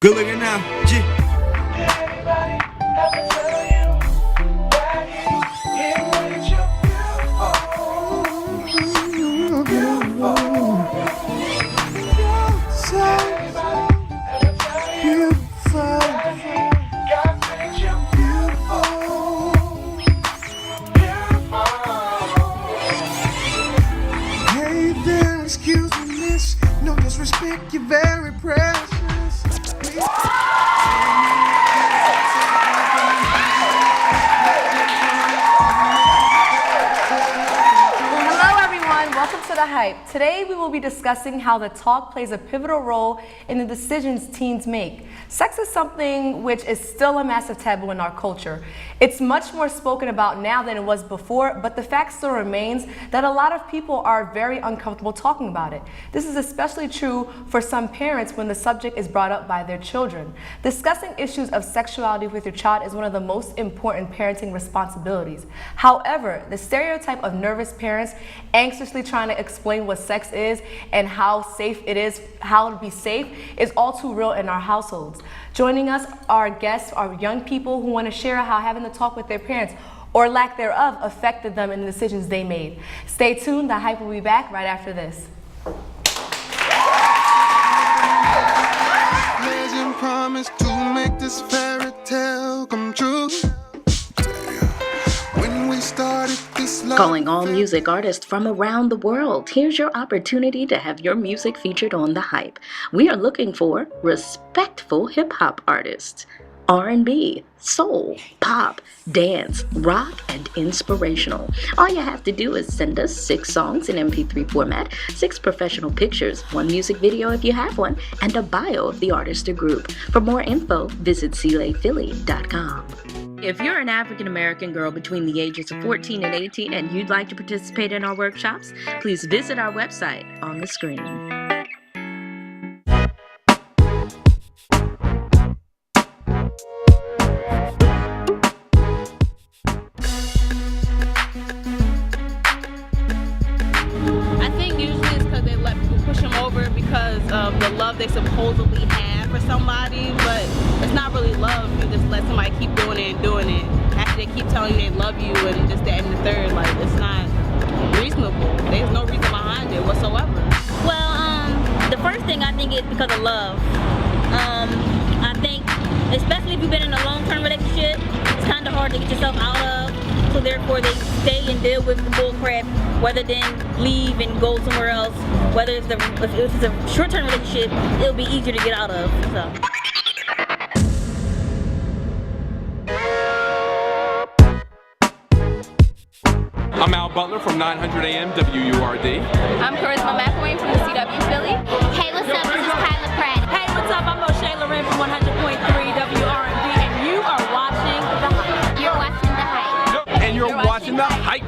Good looking now, G. Everybody has to tell you that it makes you beautiful. Beautiful. Everybody has to tell you that God makes you beautiful. Beautiful. Hey there, excuse me, miss. No disrespect, you're very precious. Hello everyone, welcome to The Hype. Today we will be discussing how the talk plays a pivotal role in the decisions teens make. Sex is something which is still a massive taboo in our culture. It's much more spoken about now than it was before, but the fact still remains that a lot of people are very uncomfortable talking about it. This is especially true for some parents when the subject is brought up by their children. Discussing issues of sexuality with your child is one of the most important parenting responsibilities. However, the stereotype of nervous parents anxiously trying to explain what sex is and how safe it is, how to be safe, is all too real in our households. Joining us are guests, are young people who want to share how having the talk with their parents or lack thereof affected them in the decisions they made. Stay tuned, The Hype will be back right after this. Legend promised to make this fairy tale come true. When we started this love Calling all music artists from around the world, here's your opportunity to have your music featured on The Hype. We are looking for respectful hip-hop artists. R&B, soul, pop, dance, rock, and inspirational. All you have to do is send us 6 songs in MP3 format, 6 professional pictures, 1 music video if you have one, and a bio of the artist or group. For more info, visit clayphilly.com. If you're an African American girl between the ages of 14 and 18 and you'd like to participate in our workshops, please visit our website on the screen. I think usually it's because they let people push them over because of the love they supposedly have for somebody, but it's not really love. You just let somebody keep doing it and doing it after they keep telling you they love you and just that and the third. Like, it's not reasonable. There's no reason behind it whatsoever. Well, the first thing I think is because of love. I think, especially if you've been in a long-term relationship, it's kind of hard to get yourself out of. So therefore, they stay and deal with the bull crap, rather than leave and go somewhere else. Whether if it's a short-term relationship, it'll be easier to get out of. So. I'm Al Butler from 900 AM WURD. I'm Charisma McElwain from the CW Philly. Hey, what's up? This is Kyla Pratt. Hey, what's up? I'm O'Shea Loren from 100.3 WRNB, and you are watching The Hype. You're watching The Hype. And you're watching The Hype.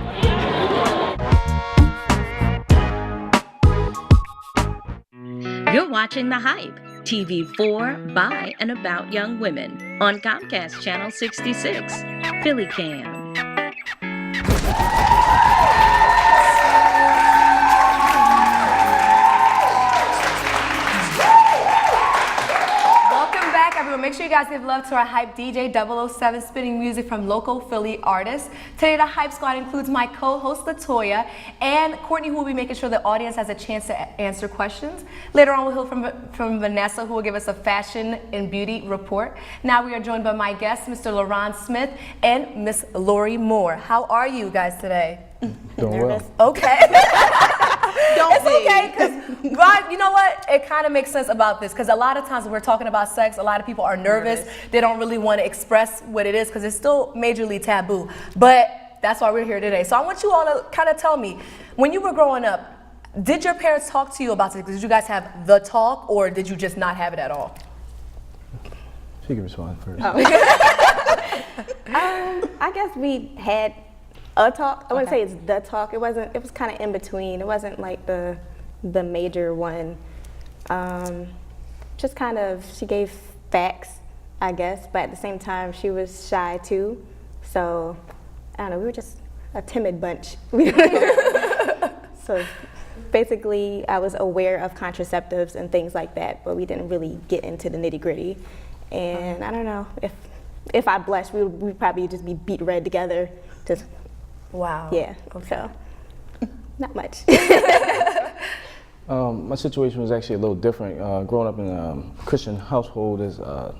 You're watching The Hype, TV for, by, and about young women on Comcast Channel 66, Philly Cam. Welcome back, everyone. Make sure you guys give love to our Hype DJ 007 spinning music from local Philly artists. Today, the Hype Squad includes my co-host LaToya and Courtney, who will be making sure the audience has a chance to answer questions. Later on, we'll hear from Vanessa, who will give us a fashion and beauty report. Now we are joined by my guests, Mr. LeRon Smith and Miss Lori Moore. How are you guys today? Doing well. Okay. It's okay, because you know what? It kind of makes sense about this, because a lot of times when we're talking about sex, a lot of people are nervous. They don't really want to express what it is because it's still majorly taboo. But that's why we're here today. So I want you all to kind of tell me, when you were growing up, did your parents talk to you about this? Did you guys have the talk, or did you just not have it at all? She can respond first. I guess we had a talk. I wouldn't say it's the talk. It wasn't. It was kind of in between. It wasn't like the major one. Just kind of, she gave facts, I guess, but at the same time she was shy too. So I don't know. We were just a timid bunch. So basically I was aware of contraceptives and things like that, but we didn't really get into the nitty gritty. And I don't know, if I blushed, we'd probably just be beat red together. Just Wow. yeah. So not much. My situation was actually a little different. Growing up in a Christian household is the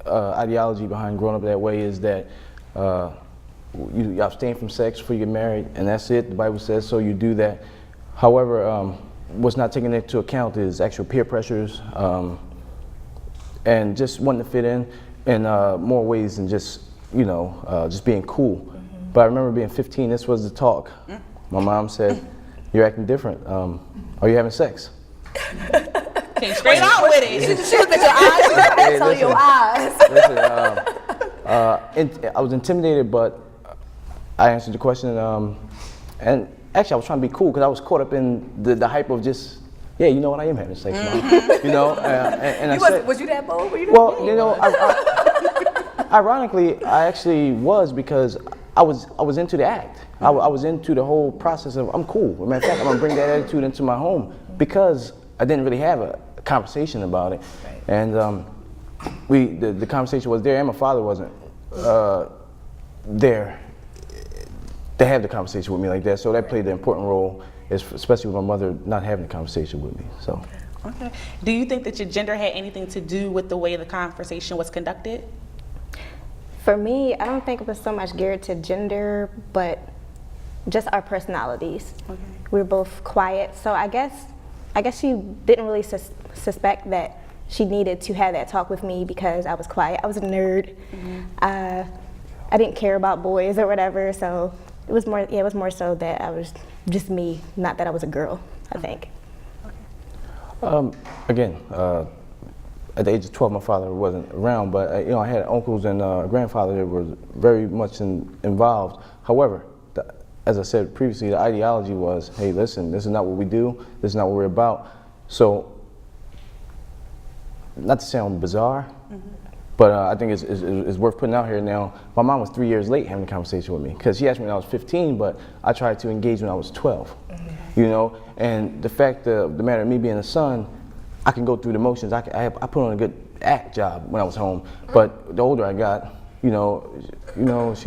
ideology behind growing up that way is that you abstain from sex before you get married, and that's it. The Bible says so. You do that. However, what's not taken into account is actual peer pressures and just wanting to fit in more ways than just just being cool. But I remember being 15. This was the talk. My mom said, "You're acting different. Are you having sex?" Came straight out with it. She looked at your eyes. You gotta tell your eyes. Listen, I was intimidated, but I answered the question. And actually, I was trying to be cool because I was caught up in the hype of just, yeah, you know what, I am having sex, Mom. And I said, was you that bold? Were you that well, bold? Ironically, I actually was because I was into the act. I was into the whole process of I'm cool. As a matter of fact, I'm gonna bring that attitude into my home because I didn't really have a conversation about it, and the conversation was there, and my father wasn't there to have the conversation with me like that. So that played an important role, especially with my mother not having the conversation with me. So. Okay. Do you think that your gender had anything to do with the way the conversation was conducted? For me, I don't think it was so much geared to gender, but just our personalities. Okay. We were both quiet, so I guess she didn't really suspect that she needed to have that talk with me because I was quiet. I was a nerd. I didn't care about boys or whatever, so it was more so that I was just me, not that I was a girl, I think. Again, at the age of 12, my father wasn't around, but I had uncles and grandfather that were very much involved. However, as I said previously, the ideology was, hey, listen, this is not what we do, this is not what we're about. So, not to sound bizarre, but I think it's worth putting out here now. My mom was 3 years late having a conversation with me because she asked me when I was 15, but I tried to engage when I was 12. And the fact of the matter of me being a son, I can go through the motions. I put on a good act job when I was home, but the older I got, she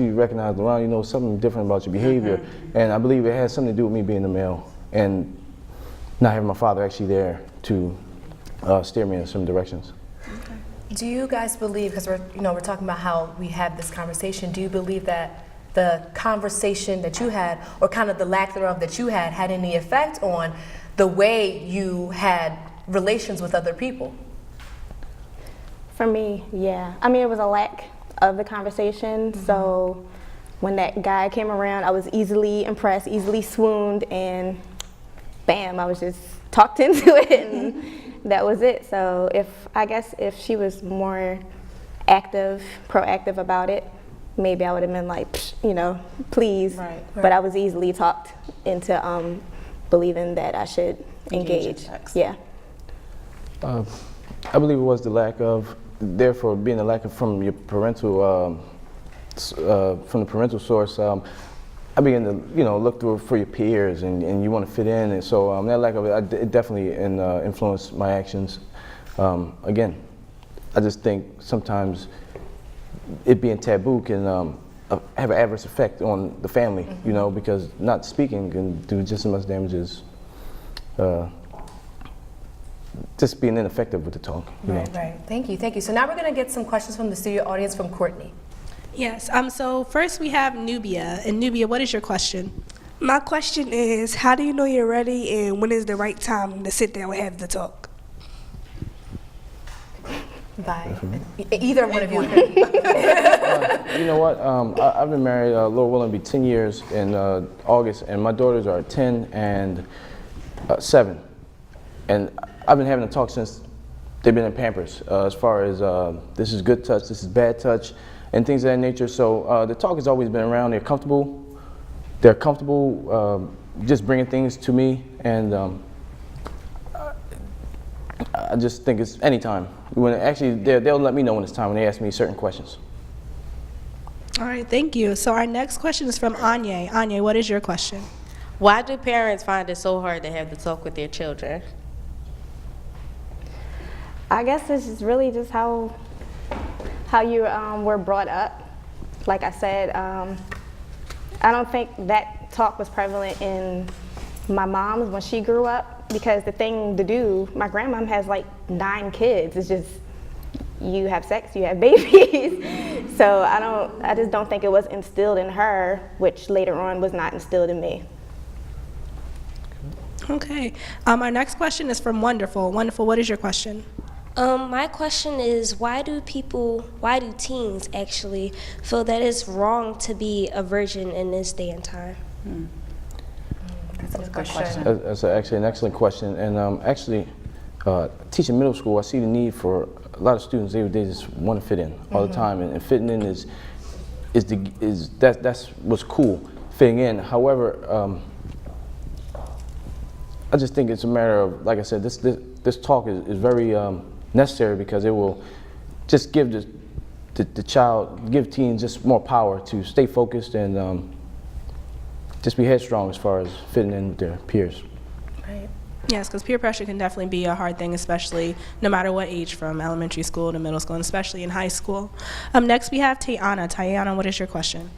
recognized, LeRon, something different about your behavior, and I believe it has something to do with me being a male and not having my father actually there to steer me in some directions. Do you guys believe, because we're talking about how we have this conversation, do you believe that the conversation that you had, or kind of the lack thereof that you had any effect on the way you had relations with other people? For me, yeah. I mean, it was a lack of the conversation, so when that guy came around, I was easily impressed, easily swooned, and bam, I was just talked into it, and that was it. So if she was more proactive about it, maybe I would have been like, please. Right. But I was easily talked into believing that I should engage. Yeah. I believe it was the lack of, therefore being a lack of from your parental, from the parental source. I began to look through for your peers, and you want to fit in, and so that lack of it definitely influenced my actions. Again, I just think sometimes it being taboo can have an adverse effect on the family, because not speaking can do just as much damage as just being ineffective with the talk. Right. Thank you. So now we're going to get some questions from the studio audience from Courtney. Yes. So first we have Nubia. And Nubia, what is your question? My question is, how do you know you're ready, and when is the right time to sit down and have the talk? Bye. Either one of you. You know what? I've been married, Lord willing, be 10 years in August, and my daughters are 10 and 7. And I've been having a talk since they've been in Pampers, as far as this is good touch, this is bad touch, and things of that nature. So the talk has always been around. They're comfortable just bringing things to me, and I just think it's anytime. They'll let me know when it's time when they ask me certain questions. All right, thank you. So our next question is from Anya. Anya, what is your question? Why do parents find it so hard to have the talk with their children? I guess it's just really just how you were brought up. Like I said, I don't think that talk was prevalent in my mom's when she grew up, because the thing to do, my grandmom has like 9 kids. It's just, you have sex, you have babies. So I just don't think it was instilled in her, which later on was not instilled in me. Okay. Our next question is from Wonderful. Wonderful, what is your question? My question is, why do teens actually feel that it's wrong to be a virgin in this day and time? That's a good question. That's actually an excellent question. And actually, teaching middle school, I see the need for a lot of students. They just want to fit in all the time, and fitting in that's what's cool, fitting in. However, I just think it's a matter of, like I said, this talk is very necessary, because it will just give give teens just more power to stay focused and just be headstrong as far as fitting in with their peers. Right. Yes, because peer pressure can definitely be a hard thing, especially no matter what age, from elementary school to middle school, and especially in high school. Next we have Tayana. Tayana, what is your question?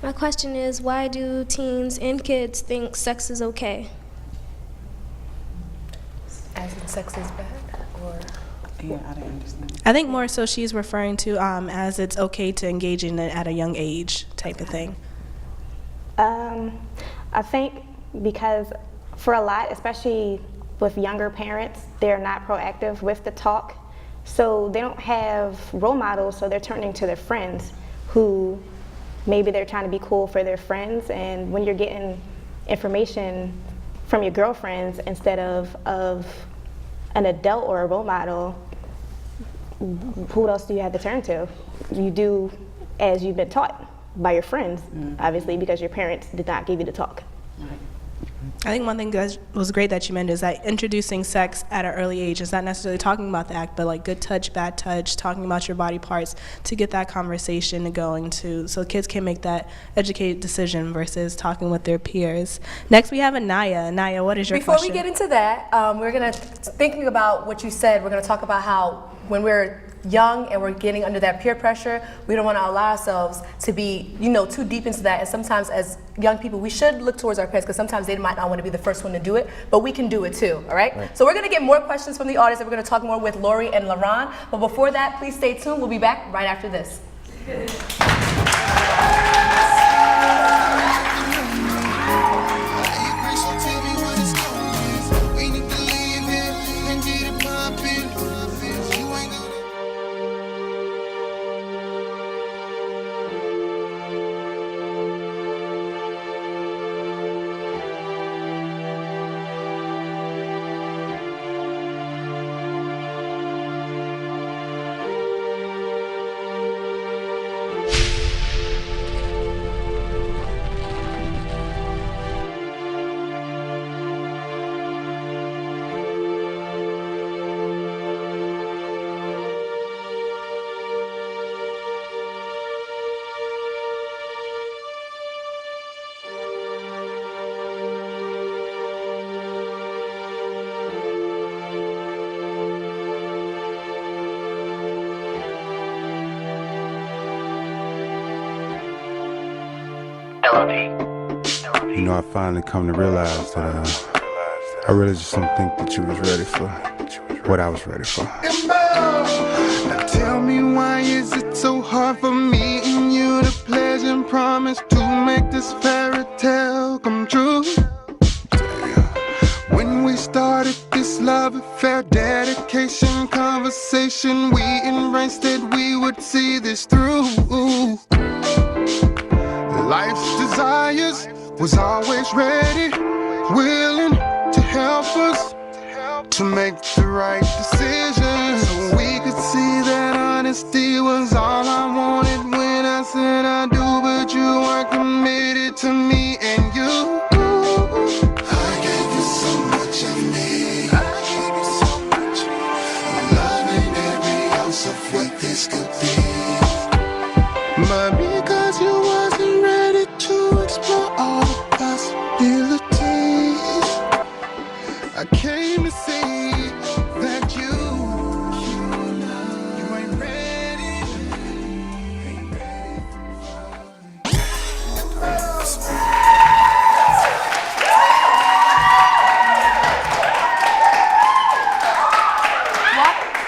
My question is, why do teens and kids think sex is okay? As in sex is bad, or? Yeah, I didn't understand. I think more so she's referring to as it's okay to engage in it at a young age type of thing. I think because for a lot, especially with younger parents, they're not proactive with the talk. So they don't have role models, so they're turning to their friends who maybe they're trying to be cool for their friends. And when you're getting information from your girlfriends instead of an adult or a role model, who else do you have to turn to? You do as you've been taught by your friends, obviously, because your parents did not give you the talk. I think one thing that was great that you mentioned is that introducing sex at an early age is not necessarily talking about the act, but like good touch, bad touch, talking about your body parts to get that conversation going so kids can make that educated decision versus talking with their peers. Next we have Anaya. Anaya, what is your Before question? we get into that, thinking about what you said, we're gonna talk about how when we're young and we're getting under that peer pressure, we don't want to allow ourselves to be, too deep into that. And sometimes as young people, we should look towards our parents, because sometimes they might not want to be the first one to do it, but we can do it too, all right? So we're going to get more questions from the audience, and we're going to talk more with Lori and LeRon. But before that, please stay tuned. We'll be back right after this. I finally come to realize that I really just don't think that you was ready for what I was ready for. Now tell me, why is it so hard for me and you to pledge and promise to make this fairy tale come true? When we started this love affair, dedication, conversation, we embraced that we would see this through. Life's desires was always ready, willing to help us to make the right decision. So we could see that honesty was all I wanted when I said I do, but you weren't committed to me and you. I gave you so much of me. I gave you so much of me. Love and every ounce of what this could be. But because you wasn't ready to explore all the possibilities,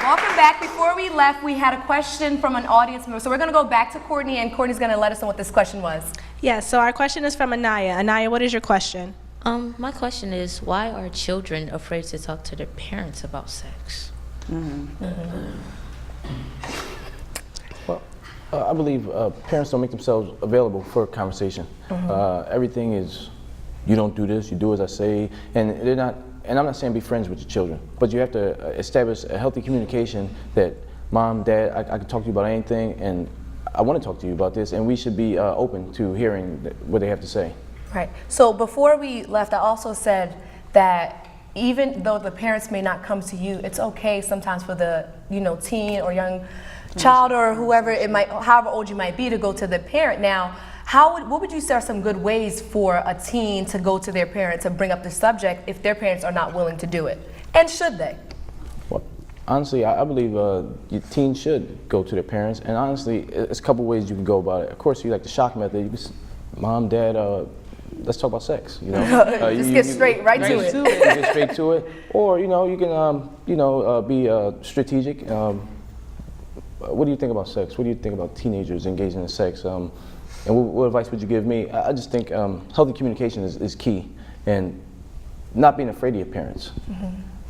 welcome back. Before we left, we had a question from an audience member. So we're going to go back to Courtney, and Courtney's going to let us know what this question was. Yes, so our question is from Anaya. Anaya, what is your question? My question is, why are children afraid to talk to their parents about sex? Well, I believe parents don't make themselves available for conversation. Everything is, you don't do this, you do as I say, and they're not. And I'm not saying be friends with your children, but you have to establish a healthy communication that, Mom, Dad, I can talk to you about anything, and I want to talk to you about this, and we should be open to hearing what they have to say. Right. So before we left, I also said that even though the parents may not come to you, it's okay sometimes for the teen or young child or whoever it might, however old you might be, to go to the parent. Now, what would you say are some good ways for a teen to go to their parent to bring up the subject if their parents are not willing to do it? And should they? Well, honestly, I believe your teens should go to their parents, and honestly, it's a couple ways you can go about it. Of course, you like the shock method. You can, Mom, Dad, let's talk about sex. Just get straight right to it. Get straight to it, or you can be strategic. What do you think about sex? What do you think about teenagers engaging in sex? And what advice would you give me? I just think healthy communication is key, and not being afraid of your parents.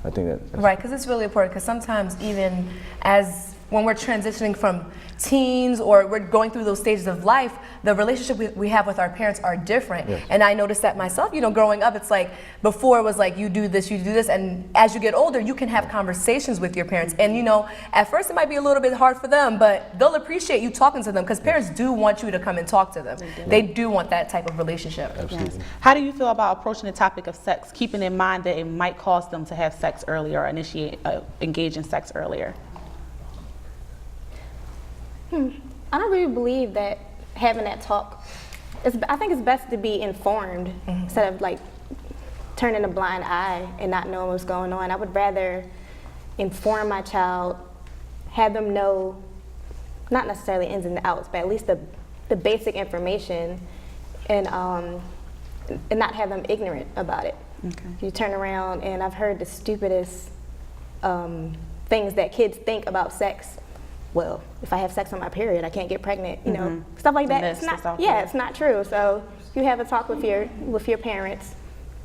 I think that's right, because it's really important, because sometimes even when we're transitioning from teens or we're going through those stages of life, the relationship we have with our parents are different. Yes. And I noticed that myself, growing up, it's like before it was like you do this, and as you get older, you can have conversations with your parents. And at first it might be a little bit hard for them, but they'll appreciate you talking to them, because parents do want you to come and talk to them. They do want that type of relationship. Absolutely. Yes. How do you feel about approaching the topic of sex, keeping in mind that it might cause them to have sex earlier or engage in sex earlier? I don't really believe that having that talk, I think it's best to be informed instead of like turning a blind eye and not knowing what's going on. I would rather inform my child, have them know, not necessarily ins and outs, but at least the basic information, and not have them ignorant about it. Okay. You turn around, and I've heard the stupidest things that kids think about sex. Well, if I have sex on my period, I can't get pregnant. Stuff like that. It's not. Yeah, it's not true. So you have a talk with your parents.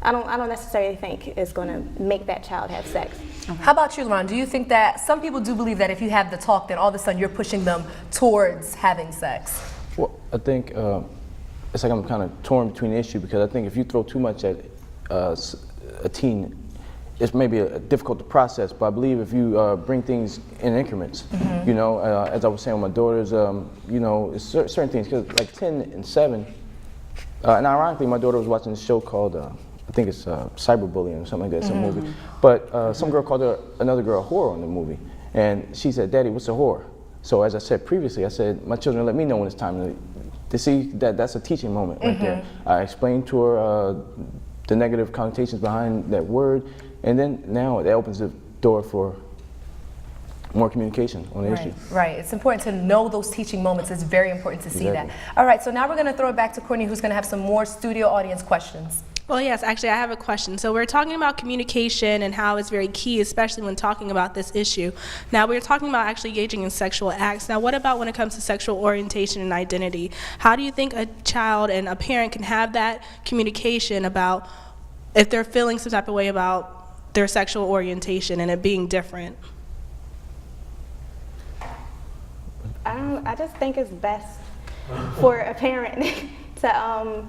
I don't necessarily think it's going to make that child have sex. How about you, LeRon? Do you think that some people do believe that if you have the talk, then all of a sudden you're pushing them towards having sex? Well, I think it's like I'm kind of torn between the issue, because I think if you throw too much at a teen, it's maybe difficult to process, but I believe if you bring things in increments, as I was saying with my daughters, it's certain things, because like 10 and 7, and ironically, my daughter was watching this show called, I think it's Cyberbullying or something like that, some movie, but some girl called another girl a whore on the movie, and she said, "Daddy, what's a whore?" So as I said previously, I said, my children let me know when it's time to see that's a teaching moment right there. I explained to her the negative connotations behind that word, and then now it opens the door for more communication on the issue. Right. It's important to know those teaching moments. It's very important to see that. All right, so now we're going to throw it back to Courtney, who's going to have some more studio audience questions. Well, yes, actually, I have a question. So we're talking about communication and how it's very key, especially when talking about this issue. Now, we're talking about actually engaging in sexual acts. Now, what about when it comes to sexual orientation and identity? How do you think a child and a parent can have that communication about if they're feeling some type of way about their sexual orientation and it being different? I just think it's best for a parent to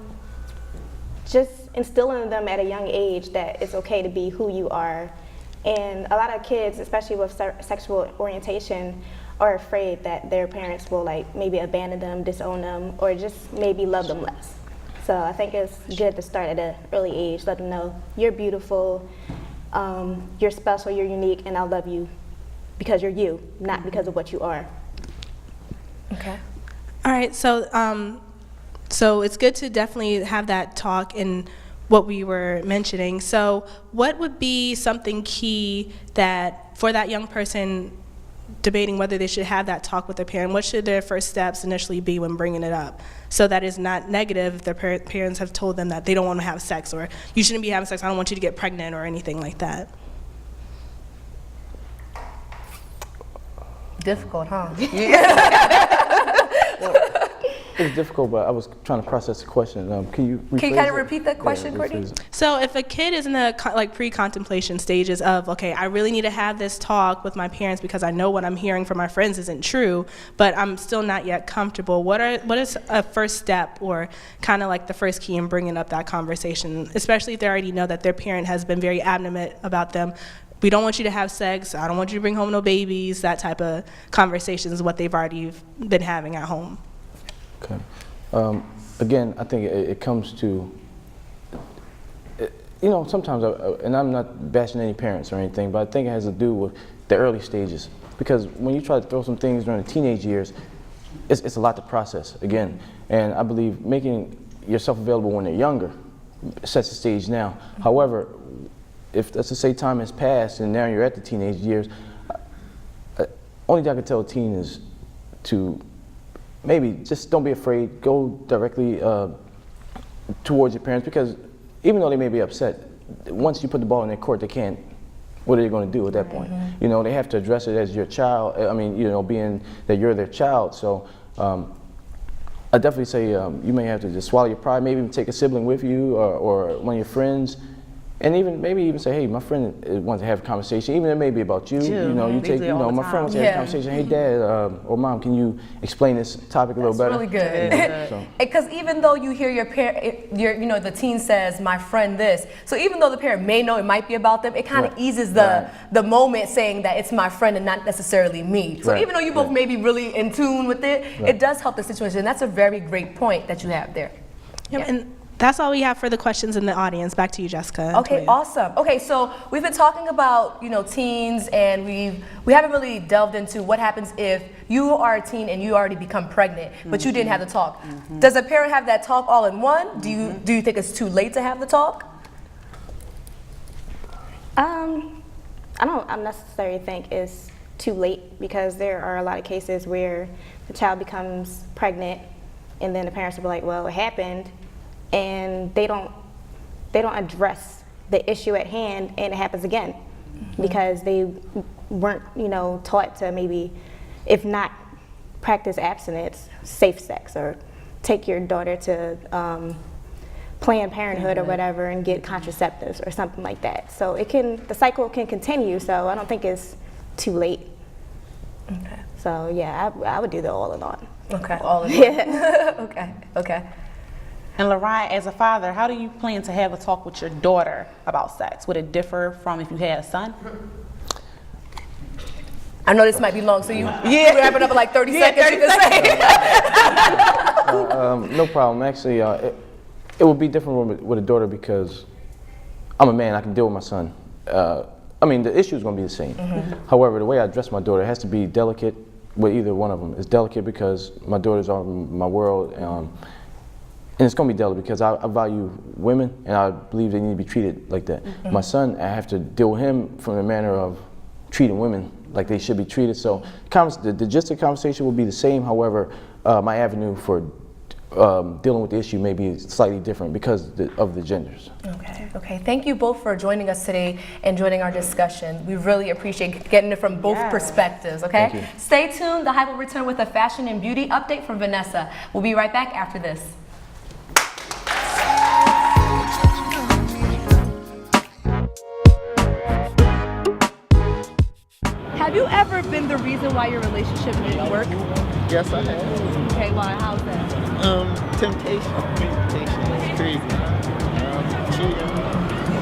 just instill in them at a young age that it's okay to be who you are. And a lot of kids, especially with sexual orientation, are afraid that their parents will maybe abandon them, disown them, or just maybe love them less. So I think it's good to start at an early age, let them know you're beautiful, you're special, you're unique, and I love you because you're you, not because of what you are. Okay. All right, so it's good to definitely have that talk in what we were mentioning. So what would be something key that for that young person debating whether they should have that talk with their parent? What should their first steps initially be when bringing it up, so that it's not negative if their parents have told them that they don't want to have sex, or you shouldn't be having sex, I don't want you to get pregnant, or anything like that? Difficult, huh? It's difficult, but I was trying to process the question. Can you kind of repeat that question, Courtney? So if a kid is in the pre-contemplation stages of, okay, I really need to have this talk with my parents because I know what I'm hearing from my friends isn't true, but I'm still not yet comfortable. What is a first step or kind of like the first key in bringing up that conversation, especially if they already know that their parent has been very adamant about them? We don't want you to have sex. I don't want you to bring home no babies. That type of conversation is what they've already been having at home. Okay. Again, I think it comes to, sometimes, and I'm not bashing any parents or anything, but I think it has to do with the early stages. Because when you try to throw some things during the teenage years, it's a lot to process, again. And I believe making yourself available when they're younger sets the stage now. However, if, let's just say, time has passed and now you're at the teenage years, only thing I can tell a teen is to maybe just don't be afraid. Go directly towards your parents, because even though they may be upset, once you put the ball in their court, they can't. What are they going to do at that point? You know, they have to address it as your child. I mean, being that you're their child. So I definitely say you may have to just swallow your pride. Maybe even take a sibling with you or one of your friends. And maybe even say, hey, my friend wants to have a conversation, even if it may be about you. You take, my friend wants to have a conversation. Hey, Dad or Mom, can you explain this topic a little better? Really good. Because even though you hear your parent, the teen says, my friend this. So even though the parent may know it might be about them, it kind of eases the moment saying that it's my friend and not necessarily me. So even though you both may be really in tune with it, it does help the situation. And that's a very great point that you have there. And that's all we have for the questions in the audience. Back to you, Jessica. Okay, awesome. Okay, so we've been talking about teens, and we haven't really delved into what happens if you are a teen and you already become pregnant, but you didn't have the talk. Does a parent have that talk all in one? Do you think it's too late to have the talk? I don't necessarily think it's too late, because there are a lot of cases where the child becomes pregnant and then the parents will be like, well, it happened, and they don't address the issue at hand, and it happens again because they weren't taught to maybe, if not practice abstinence, safe sex, or take your daughter to Planned Parenthood or whatever and get contraceptives or something like that. So the cycle can continue, so I don't think it's too late. Okay. So yeah, I would do the all in on. Okay, all in on. Yeah. Okay. And LeRon, as a father, how do you plan to have a talk with your daughter about sex? Would it differ from if you had a son? I know this might be long, so you wrap it up in like 30 seconds. 30 seconds. No problem. Actually, it would be different with a daughter because I'm a man. I can deal with my son. I mean, the issue is going to be the same. However, the way I address my daughter has to be delicate with either one of them. It's delicate because my daughters are my world. And it's going to be delicate because I value women, and I believe they need to be treated like that. My son, I have to deal with him from the manner of treating women like they should be treated. So the gist of the conversation will be the same. However, my avenue for dealing with the issue may be slightly different because of the genders. Okay. Thank you both for joining us today and joining our discussion. We really appreciate getting it from both perspectives, okay? Thank you. Stay tuned. The Hype will return with a fashion and beauty update from Vanessa. We'll be right back after this. Have you ever been the reason why your relationship didn't work? Yes, I have. Okay, why? How's that? Temptation. It's crazy. Cheating.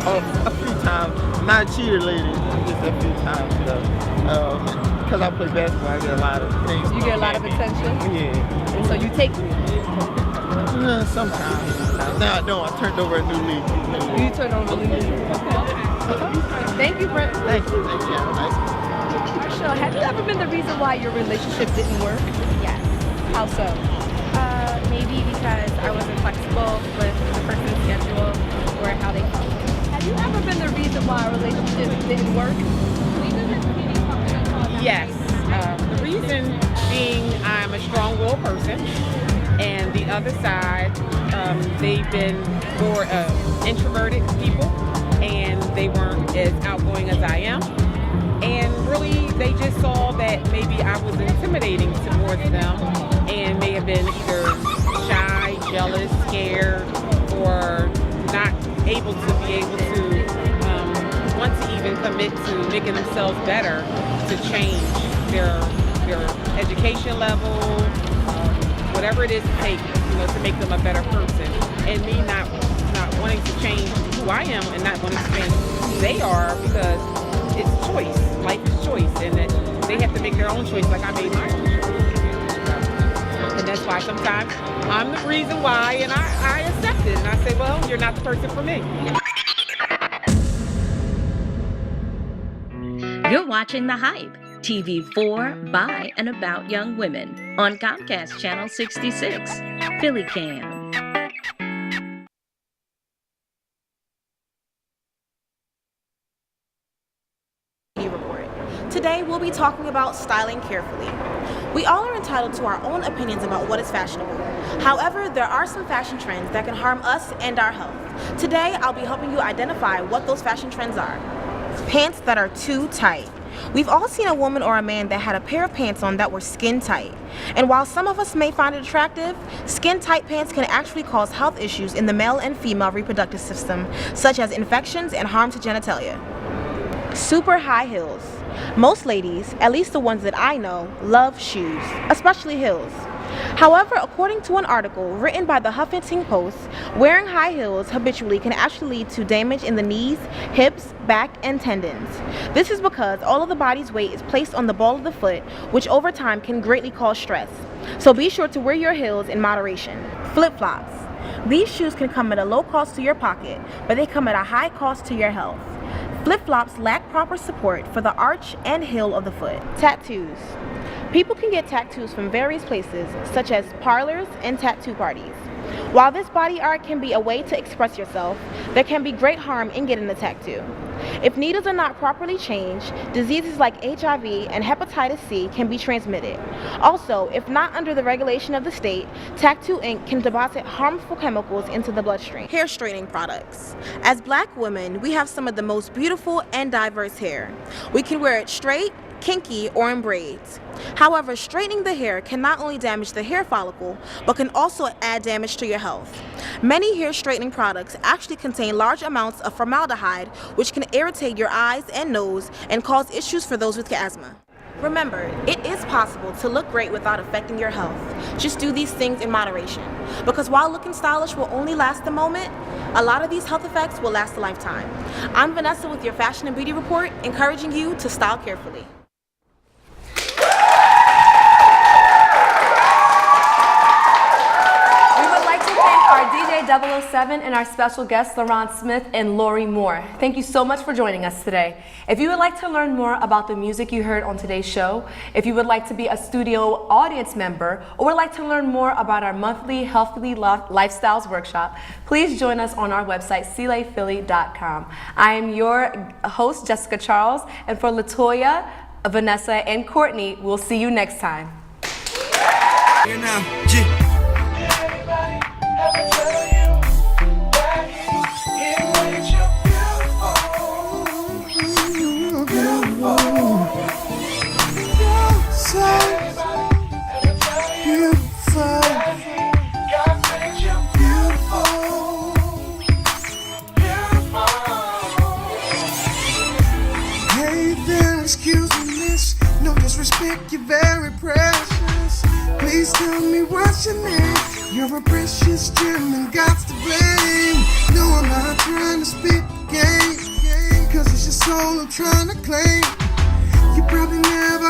A few times. Not cheerleading, just a few times though. Because I play basketball, I get a lot of things. You get a lot of attention? Yeah. And so you take sometimes. Now I don't. I turned over a new leaf. You turned over a new leaf. Okay. Thank you, Brett. Thank you. Marshall, have you ever been the reason why your relationship didn't work? Yes. How so? Maybe because I wasn't flexible with the person's schedule or how they felt. Have you ever been the reason why a relationship didn't work? Yes. The reason being I'm a strong-willed person, and the other side, they've been more introverted people, and they weren't as outgoing as I am. And really, they just saw that maybe I was intimidating towards them and may have been either shy, jealous, scared, or not able to want to even commit to making themselves better, to change their education level, whatever it is to take, to make them a better person. And me not wanting to change who I am and not wanting to change who they are, because it's choice. Life is choice, and they have to make their own choice like I made my own choice. And that's why sometimes I'm the reason why, and I accept it. And I say, well, you're not the person for me. You're watching The Hype, TV for, by, and about young women on Comcast Channel 66, Philly Cam. Today, we'll be talking about styling carefully. We all are entitled to our own opinions about what is fashionable. However, there are some fashion trends that can harm us and our health. Today, I'll be helping you identify what those fashion trends are. Pants that are too tight. We've all seen a woman or a man that had a pair of pants on that were skin tight. And while some of us may find it attractive, skin tight pants can actually cause health issues in the male and female reproductive system, such as infections and harm to genitalia. Super high heels. Most ladies, at least the ones that I know, love shoes, especially heels. However, according to an article written by the Huffington Post, wearing high heels habitually can actually lead to damage in the knees, hips, back, and tendons. This is because all of the body's weight is placed on the ball of the foot, which over time can greatly cause stress. So be sure to wear your heels in moderation. Flip-flops. These shoes can come at a low cost to your pocket, but they come at a high cost to your health. Flip-flops lack proper support for the arch and heel of the foot. Tattoos. People can get tattoos from various places, such as parlors and tattoo parties. While this body art can be a way to express yourself, there can be great harm in getting a tattoo. If needles are not properly changed, diseases like HIV and hepatitis C can be transmitted. Also, if not under the regulation of the state, tattoo ink can deposit harmful chemicals into the bloodstream. Hair straightening products. As Black women, we have some of the most beautiful and diverse hair. We can wear it straight, kinky, or in braids. However, straightening the hair can not only damage the hair follicle, but can also add damage to your health. Many hair straightening products actually contain large amounts of formaldehyde, which can irritate your eyes and nose and cause issues for those with asthma. Remember, it is possible to look great without affecting your health. Just do these things in moderation. Because while looking stylish will only last a moment, a lot of these health effects will last a lifetime. I'm Vanessa with your Fashion and Beauty Report, encouraging you to style carefully. DJ 007 and our special guests LeRon Smith and Lori Moore. Thank you so much for joining us today. If you would like to learn more about the music you heard on today's show, if you would like to be a studio audience member, or would like to learn more about our monthly Healthy Lifestyles workshop, please join us on our website, clayphilly.com. I am your host, Jessica Charles, and for Latoya, Vanessa, and Courtney, we'll see you next time. You're very precious. Please tell me what's your name. You're a precious gem and got to blame. No, I'm not trying to spit the game, cause it's your soul I'm trying to claim. You probably never